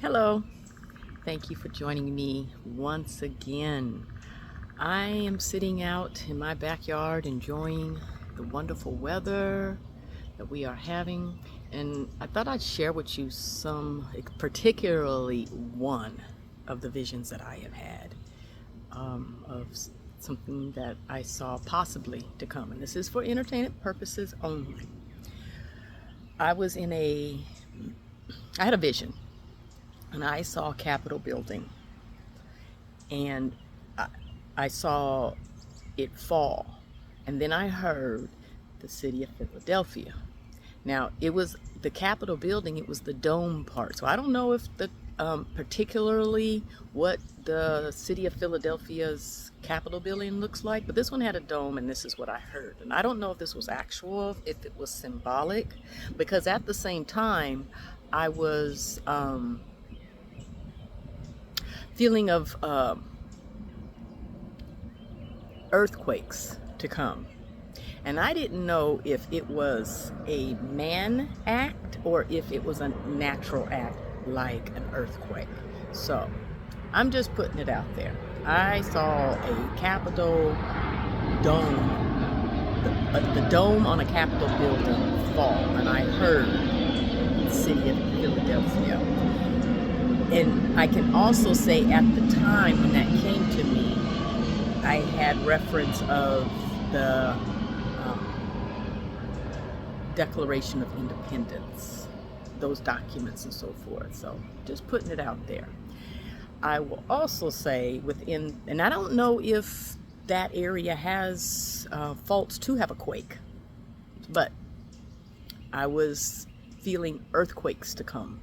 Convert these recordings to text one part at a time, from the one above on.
Hello, thank you for joining me once again. I am sitting out in my backyard enjoying the wonderful weather that we are having, and I thought I'd share with you particularly one of the visions that I have had of something that I saw possibly to come, and this is for entertainment purposes only. I was in I had a vision, and I saw a Capitol building, and I, I saw it fall, and then I heard the city of Philadelphia. Now, it was the Capitol building, it was the dome part. So I don't know if particularly what the city of Philadelphia's Capitol building looks like, but this one had a dome, and this is what I heard. And I don't know if this was actual, if it was symbolic, because at the same time, I was feeling of earthquakes to come. And I didn't know if it was a man act or if it was a natural act like an earthquake. So I'm just putting it out there. I saw a Capitol dome, the dome on a Capitol building fall, and I heard the city of Philadelphia. And I can also say at the time when that came to me, I had reference of the Declaration of Independence, those documents and so forth. So just putting it out there. I will also say and I don't know if that area has faults to have a quake, but I was feeling earthquakes to come,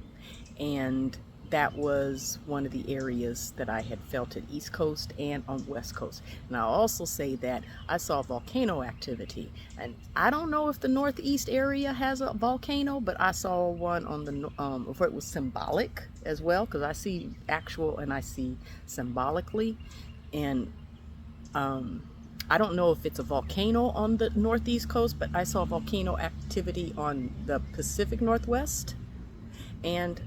and that was one of the areas that I had felt at East Coast and on West Coast. And I'll also say that I saw volcano activity. And I don't know if the Northeast area has a volcano, but I saw one on where it was symbolic as well, because I see actual and I see symbolically. And I don't know if it's a volcano on the Northeast coast, but I saw volcano activity on the Pacific Northwest and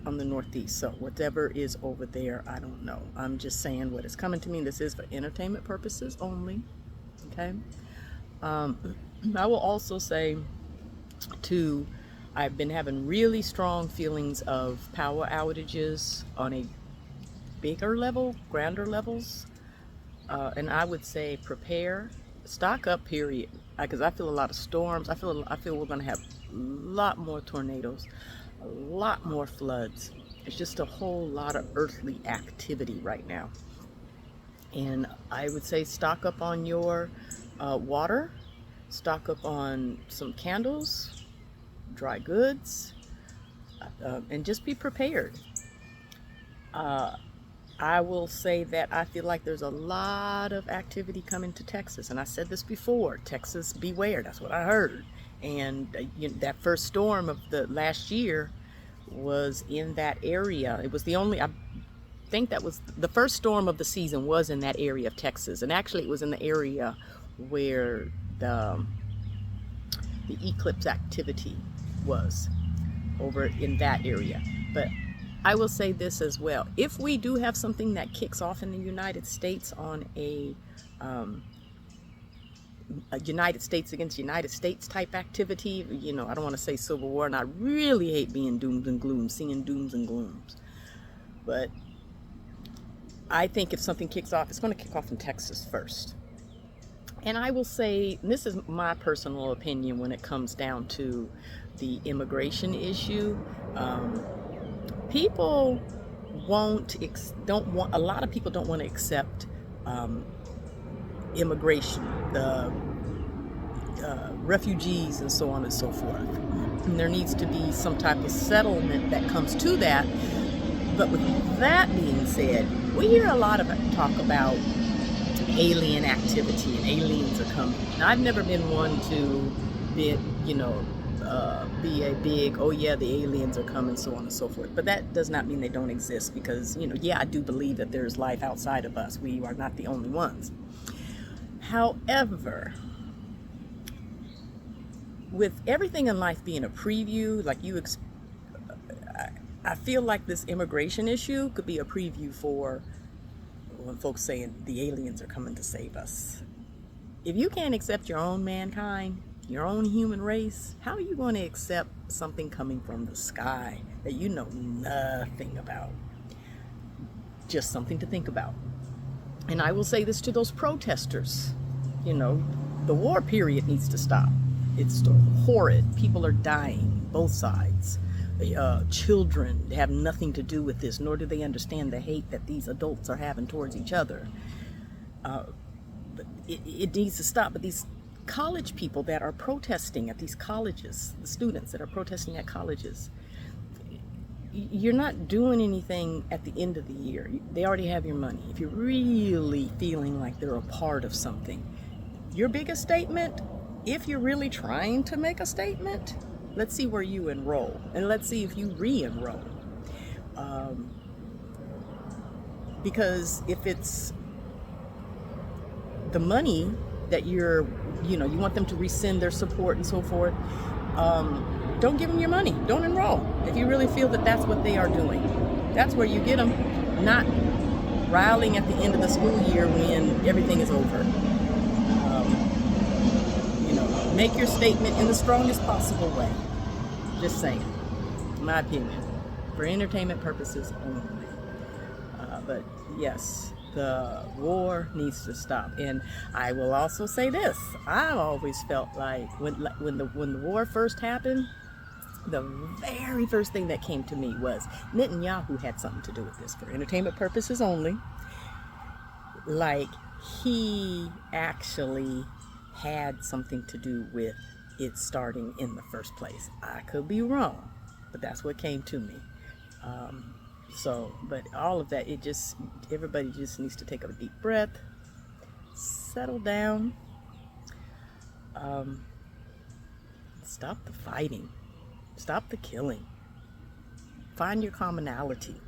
on the Northeast. So whatever is over there, I don't know. I'm just saying what is coming to me. This is for entertainment purposes only. Okay. I will also say too, I've been having really strong feelings of power outages on a bigger level, grander levels. And I would say prepare, stock up, period. Because I feel a lot of storms. I feel we're going to have a lot more tornadoes, a lot more floods. It's just a whole lot of earthly activity right now. And I would say stock up on your water, stock up on some candles, dry goods, and just be prepared. I will say that I feel like there's a lot of activity coming to Texas. And I said this before, Texas beware, that's what I heard. And that first storm of the last year was in that area. It was I think that was the first storm of the season was in that area of Texas. And actually it was in the area where the eclipse activity was, over in that area. But I will say this as well. If we do have something that kicks off in the United States on a United States against United States type activity, I don't want to say civil war, and I really hate being dooms and glooms, seeing dooms and glooms. But I think if something kicks off, it's going to kick off in Texas first. And I will say, and this is my personal opinion when it comes down to the immigration issue, people a lot of people don't want to accept immigration, the refugees and so on and so forth. And there needs to be some type of settlement that comes to that. But with that being said, we hear a lot of talk about alien activity and aliens are coming. Now, I've never been one to be a big, oh yeah, the aliens are coming, so on and so forth. But that does not mean they don't exist, because, yeah, I do believe that there's life outside of us. We are not the only ones. However, with everything in life being a preview, like I feel like this immigration issue could be a preview for when folks saying the aliens are coming to save us. If you can't accept your own mankind, your own human race, how are you going to accept something coming from the sky that you know nothing about? Just something to think about. And I will say this to those protesters. You know, the war period needs to stop. It's horrid. People are dying, both sides. Children have nothing to do with this, nor do they understand the hate that these adults are having towards each other. But it needs to stop. But these college people that are protesting at these colleges, the students that are protesting at colleges, you're not doing anything at the end of the year. They already have your money. If you're really feeling like they're a part of something, your biggest statement, if you're really trying to make a statement, let's see where you enroll, and let's see if you re-enroll. Because if it's the money that you want them to rescind their support and so forth, don't give them your money. Don't enroll. If you really feel that that's what they are doing, that's where you get them, not riling at the end of the school year when everything is over. Make your statement in the strongest possible way. Just saying, in my opinion, for entertainment purposes only. But yes, the war needs to stop. And I will also say this: I've always felt like when the war first happened, the very first thing that came to me was Netanyahu had something to do with this for entertainment purposes only. Like, he actually had something to do with it starting in the first place. I could be wrong, but that's what came to me. But all of that, everybody just needs to take a deep breath, settle down, stop the fighting, stop the killing, find your commonality.